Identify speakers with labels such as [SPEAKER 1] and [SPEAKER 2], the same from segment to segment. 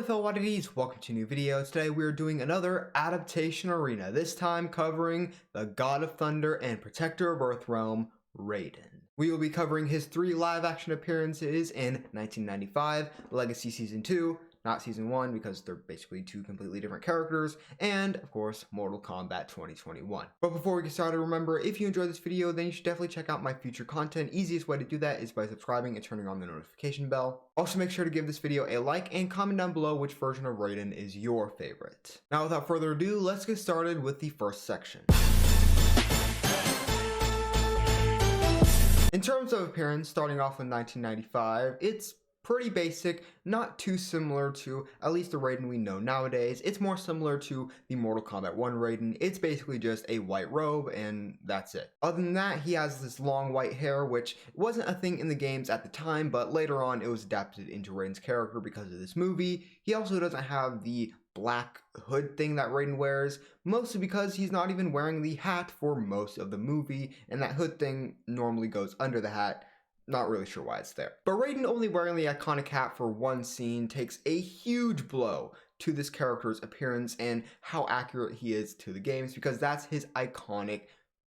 [SPEAKER 1] my fellow oddities, welcome to a new video. Today we are doing another adaptation arena, this time covering the God of Thunder and Protector of Earthrealm, Raiden. We will be covering his 3 live-action appearances in 1995, Legacy Season 2, not Season 1 because they're basically 2 completely different characters, and of course Mortal Kombat 2021. But before we get started, remember, if you enjoyed this video, then you should definitely check out my future content. Easiest way to do that is by subscribing and turning on the notification bell. Also make sure to give this video a like and comment down below which version of Raiden is your favorite. Now without further ado, let's get started with the first section. In terms of appearance, starting off in 1995, it's pretty basic, not too similar to at least the Raiden we know nowadays. It's more similar to the Mortal Kombat 1 Raiden. It's basically just a white robe and that's it. Other than that, he has this long white hair, which wasn't a thing in the games at the time, but later on it was adapted into Raiden's character because of this movie. He also doesn't have the black hood thing that Raiden wears, mostly because he's not even wearing the hat for most of the movie, and that hood thing normally goes under the hat. Not really sure why it's there. But Raiden only wearing the iconic hat for one scene takes a huge blow to this character's appearance and how accurate he is to the games, because that's his iconic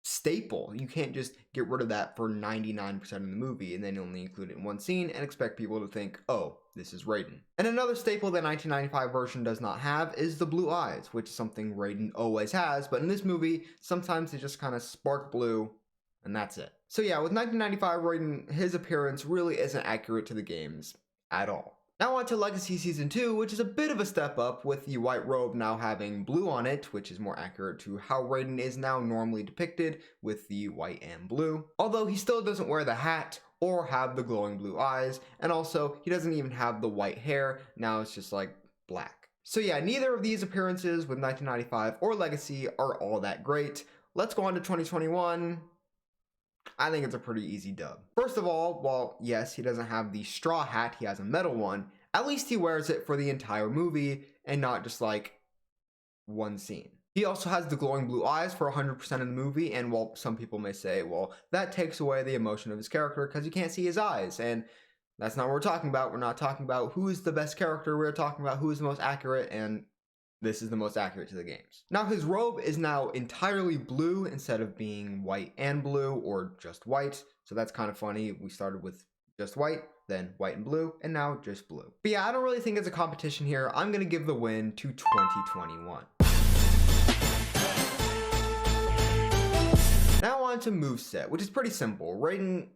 [SPEAKER 1] staple. You can't just get rid of that for 99% of the movie and then only include it in one scene and expect people to think, oh, this is Raiden. And another staple the 1995 version does not have is the blue eyes, which is something Raiden always has, but in this movie, sometimes they just kind of spark blue and that's it. So yeah, with 1995 Raiden, his appearance really isn't accurate to the games at all. Now on to Legacy Season 2, which is a bit of a step up, with the white robe now having blue on it, which is more accurate to how Raiden is now normally depicted with the white and blue. Although he still doesn't wear the hat or have the glowing blue eyes, and also he doesn't even have the white hair, now it's just like black. So yeah, neither of these appearances with 1995 or Legacy are all that great. Let's go on to 2021. I think it's a pretty easy dub. First of all, while yes, he doesn't have the straw hat, he has a metal one, at least he wears it for the entire movie and not just like one scene. He also has the glowing blue eyes for 100% of the movie, and while some people may say, well, that takes away the emotion of his character because you can't see his eyes, and that's not what we're talking about. We're not talking about who is the best character, we're talking about who is the most accurate, and this is the most accurate to the games. Now his robe is now entirely blue instead of being white and blue or just white. So that's kind of funny. We started with just white, then white and blue, and now just blue. But yeah, I don't really think it's a competition here. I'm gonna give the win to 2021. Now on to MOVESET, which is pretty simple. Raiden,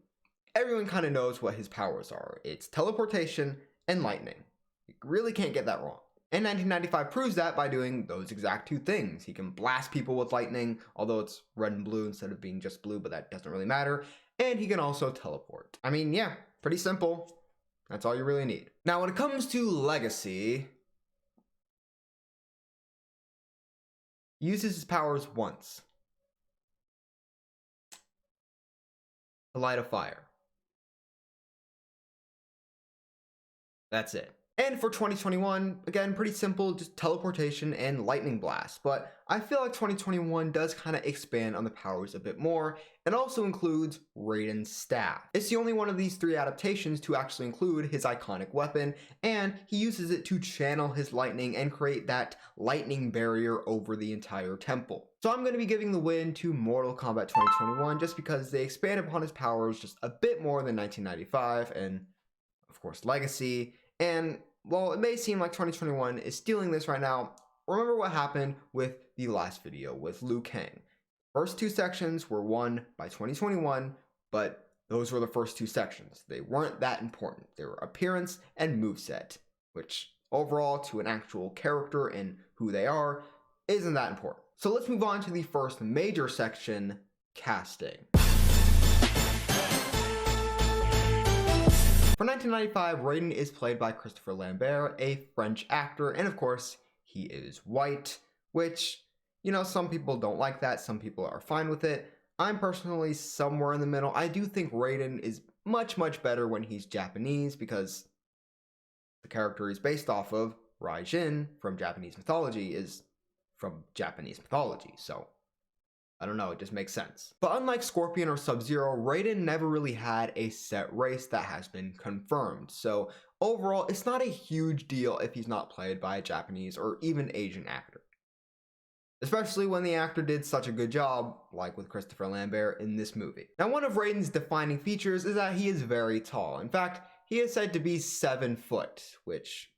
[SPEAKER 1] everyone kind of knows what his powers are. It's teleportation and lightning. You really can't get that wrong. And 1995 proves that by doing those exact 2 things. He can blast people with lightning, although it's red and blue instead of being just blue, but that doesn't really matter. And he can also teleport. I mean, yeah, pretty simple. That's all you really need. Now, when it comes to Legacy, he uses his powers once to light a fire. That's it. And for 2021, again, pretty simple, just teleportation and lightning blast. But I feel like 2021 does kind of expand on the powers a bit more, and also includes Raiden's staff. It's the only one of these 3 adaptations to actually include his iconic weapon, and he uses it to channel his lightning and create that lightning barrier over the entire temple. So I'm going to be giving the win to Mortal Kombat 2021 just because they expand upon his powers just a bit more than 1995 and, of course, Legacy. And while it may seem like 2021 is stealing this right now, remember what happened with the last video with Liu Kang. First 2 sections were won by 2021, but those were the first 2 sections. They weren't that important. They were appearance and moveset, which overall to an actual character and who they are isn't that important. So let's move on to the first major section, casting. For 1995, Raiden is played by Christopher Lambert, a French actor, and of course, he is white, which, you know, some people don't like that, some people are fine with it. I'm personally somewhere in the middle. I do think Raiden is much, much better when he's Japanese because the character he's based off of, Raiden, from Japanese mythology, is from Japanese mythology, so I don't know, it just makes sense. But unlike Scorpion or Sub-Zero, Raiden never really had a set race that has been confirmed. So overall, it's not a huge deal if he's not played by a Japanese or even Asian actor. Especially when the actor did such a good job, like with Christopher Lambert in this movie. Now, one of Raiden's defining features is that he is very tall. In fact, he is said to be 7 foot, which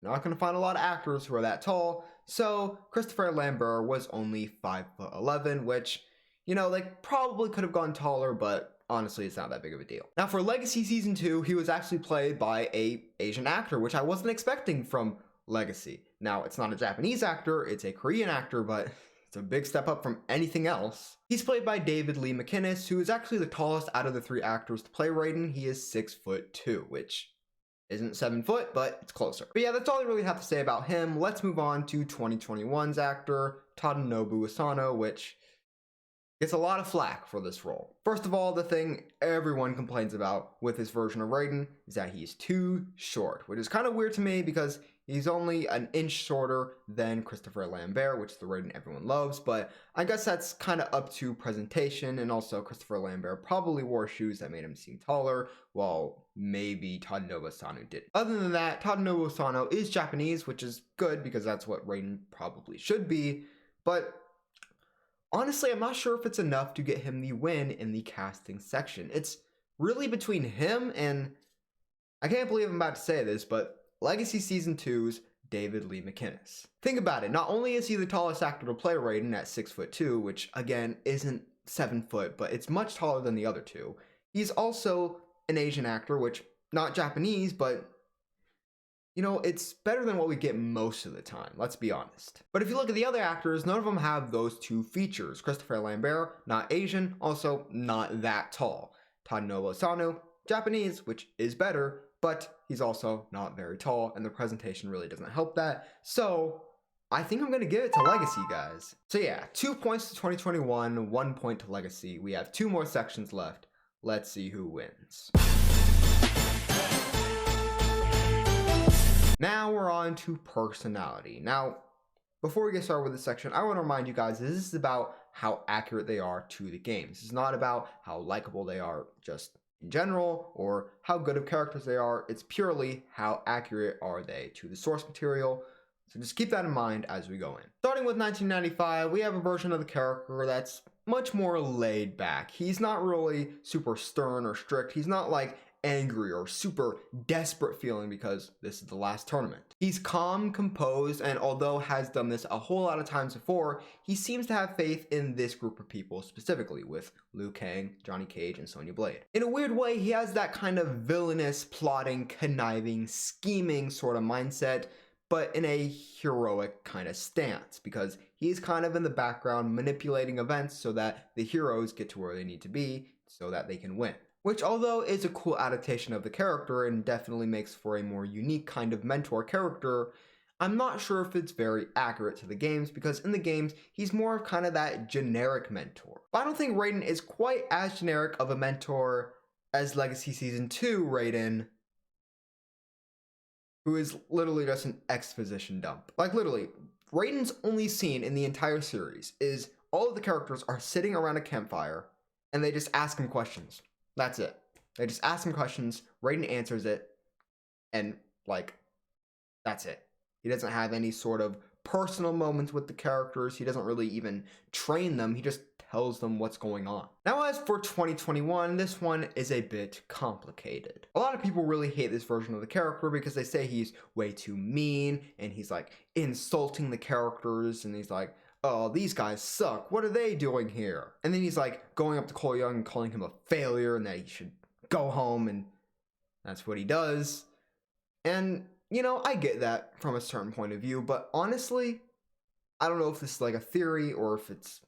[SPEAKER 1] you're not going to find a lot of actors who are that tall. So Christopher Lambert was only 5'11", which, you know, they probably could have gone taller, but honestly, it's not that big of a deal. Now, for Legacy Season 2, he was actually played by an Asian actor, which I wasn't expecting from Legacy. Now, it's not a Japanese actor, it's a Korean actor, but it's a big step up from anything else. He's played by David Lee McInnes, who is actually the tallest out of the 3 actors to play Raiden. He is 6'2", which isn't 7 foot, but it's closer. But yeah, that's all I really have to say about him. Let's move on to 2021's actor, Tadanobu Asano, which gets a lot of flack for this role. First of all, the thing everyone complains about with this version of Raiden is that he's too short, which is kind of weird to me because he's only an inch shorter than Christopher Lambert, which is the Raiden everyone loves, but I guess that's kind of up to presentation, and also Christopher Lambert probably wore shoes that made him seem taller, while maybe Tadanobu Asano didn't. Other than that, Tadanobu Asano is Japanese, which is good because that's what Raiden probably should be, but honestly, I'm not sure if it's enough to get him the win in the casting section. It's really between him and, I can't believe I'm about to say this, but Legacy Season 2's David Lee McInnes. Think about it, not only is he the tallest actor to play Raiden at 6'2", which again isn't 7 foot, but it's much taller than the other 2. He's also an Asian actor, which, not Japanese, but you know, it's better than what we get most of the time, let's be honest. But if you look at the other actors, none of them have those 2 features. Christopher Lambert, not Asian, also not that tall. Tadanobu Asano, Japanese, which is better, but he's also not very tall, and the presentation really doesn't help that. So I think I'm going to give it to Legacy, guys. So yeah, 2 points to 2021, 1 point to Legacy. We have 2 more sections left. Let's see who wins. Now we're on to personality. Now, before we get started with this section, I want to remind you guys that this is about how accurate they are to the game. This is not about how likable they are just in general or how good of characters they are. It's purely how accurate are they to the source material. So just keep that in mind as we go in. Starting with 1995, we have a version of the character that's much more laid back. He's not really super stern or strict. He's not like angry or super desperate feeling because this is the last tournament. He's calm, composed, and although has done this a whole lot of times before, he seems to have faith in this group of people specifically, with Liu Kang, Johnny Cage, and Sonya Blade. In a weird way, he has that kind of villainous, plotting, conniving, scheming sort of mindset, but in a heroic kind of stance, because he's kind of in the background manipulating events so that the heroes get to where they need to be so that they can win. Which, although is a cool adaptation of the character and definitely makes for a more unique kind of mentor character, I'm not sure if it's very accurate to the games, because in the games, he's more of kind of that generic mentor. But I don't think Raiden is quite as generic of a mentor as Legacy Season 2 Raiden, who is literally just an exposition dump. Like literally, Raiden's only scene in the entire series is all of the characters are sitting around a campfire and they just ask him questions. That's it. They just ask him questions, Raiden answers it, and like, that's it. He doesn't have any sort of personal moments with the characters. He doesn't really even train them. He just tells them what's going on. Now, as for 2021, this one is a bit complicated. A lot of people really hate this version of the character because they say he's way too mean and he's like insulting the characters, and he's like, oh, these guys suck. What are they doing here? And then he's like going up to Cole Young and calling him a failure and that he should go home, and that's what he does. And, you know, I get that from a certain point of view, but honestly, I don't know if this is like a theory or if it's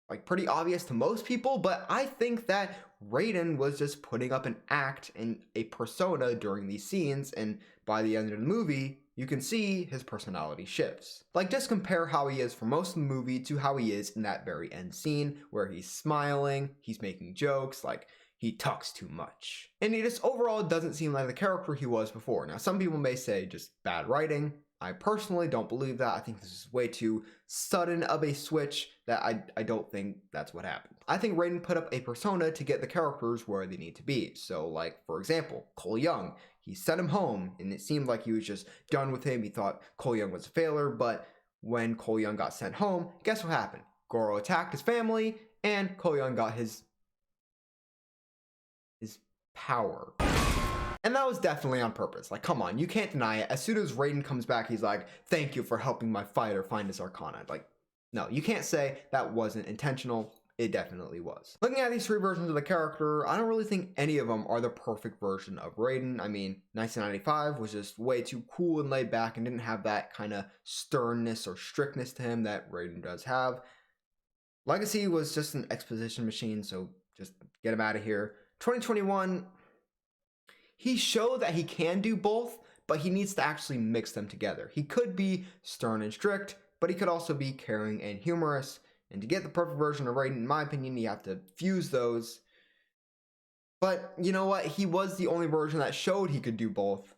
[SPEAKER 1] like pretty obvious to most people, but I think that Raiden was just putting up an act and a persona during these scenes, and by the end of the movie, you can see his personality shifts. Like, just compare how he is for most of the movie to how he is in that very end scene, where he's smiling, he's making jokes, like, he talks too much. And he just overall doesn't seem like the character he was before. Now, some people may say just bad writing. I personally don't believe that. I think this is way too sudden of a switch that I don't think that's what happened. I think Raiden put up a persona to get the characters where they need to be. So like, for example, Cole Young, he sent him home and it seemed like he was just done with him. He thought Cole Young was a failure, but when Cole Young got sent home, guess what happened? Goro attacked his family and Cole Young got his power. And that was definitely on purpose. Like, come on, you can't deny it. As soon as Raiden comes back, he's like, thank you for helping my fighter find his Arcana. Like, no, you can't say that wasn't intentional. It definitely was. Looking at these three versions of the character, I don't really think any of them are the perfect version of Raiden. I mean, 1995 was just way too cool and laid back and didn't have that kind of sternness or strictness to him that Raiden does have. Legacy was just an exposition machine, so just get him out of here. 2021... he showed that he can do both, but he needs to actually mix them together. He could be stern and strict, but he could also be caring and humorous. And to get the perfect version of Raiden, in my opinion, you have to fuse those. But you know what? He was the only version that showed he could do both.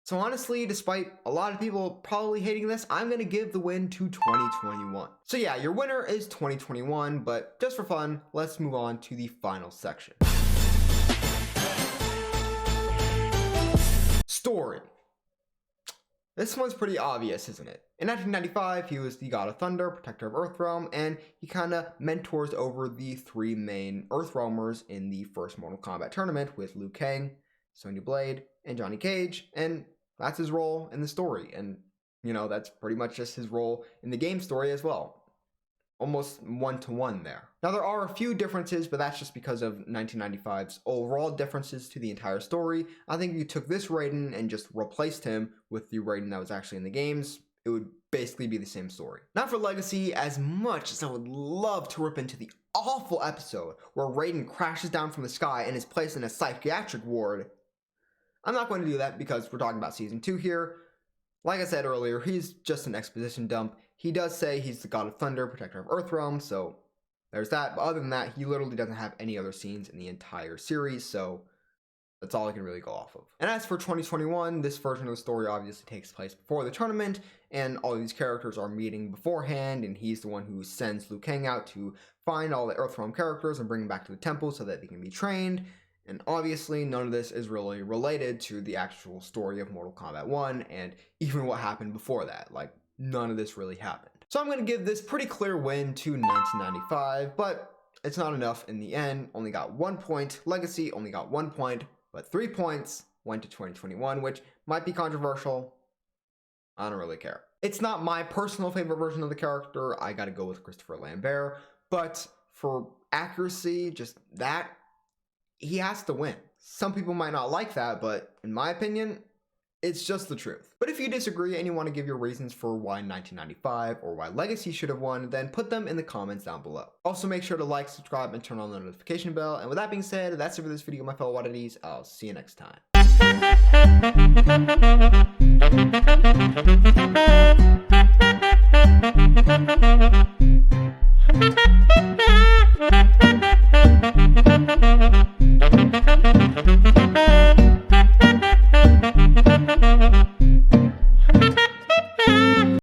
[SPEAKER 1] So honestly, despite a lot of people probably hating this, I'm going to give the win to 2021. So yeah, your winner is 2021, but just for fun, let's move on to the final section. Story. This one's pretty obvious, isn't it? In 1995, he was the God of Thunder, protector of Earthrealm, and he kind of mentors over the three main Earthrealmers in the first Mortal Kombat tournament with Liu Kang, Sonya Blade, and Johnny Cage, and that's his role in the story. And, you know, that's pretty much just his role in the game story as well. Almost one-to-one there. Now, there are a few differences, but that's just because of 1995's overall differences to the entire story. I think if you took this Raiden and just replaced him with the Raiden that was actually in the games, it would basically be the same story. Now for Legacy, as much as I would love to rip into the awful episode where Raiden crashes down from the sky and is placed in a psychiatric ward, I'm not going to do that because we're talking about Season 2 here. Like I said earlier, he's just an exposition dump. He does say he's the God of Thunder, protector of Earthrealm, so there's that. But other than that, he literally doesn't have any other scenes in the entire series, so that's all I can really go off of. And as for 2021, this version of the story obviously takes place before the tournament, and all these characters are meeting beforehand, and he's the one who sends Liu Kang out to find all the Earthrealm characters and bring them back to the temple so that they can be trained. And obviously, none of this is really related to the actual story of Mortal Kombat 1, and even what happened before that. Like, none of this really happened. So I'm going to give this pretty clear win to 1995, but it's not enough in the end. Only got 1 point. Legacy only got 1 point, but 3 points went to 2021, which might be controversial. I don't really care. It's not my personal favorite version of the character. I gotta go with Christopher Lambert, but for accuracy, just that, he has to win. Some people might not like that, but in my opinion, it's just the truth. But if you disagree and you want to give your reasons for why 1995 or why Legacy should have won, then put them in the comments down below. Also make sure to like, subscribe, and turn on the notification bell. And with that being said, that's it for this video, my fellow oddities. I'll see you next time.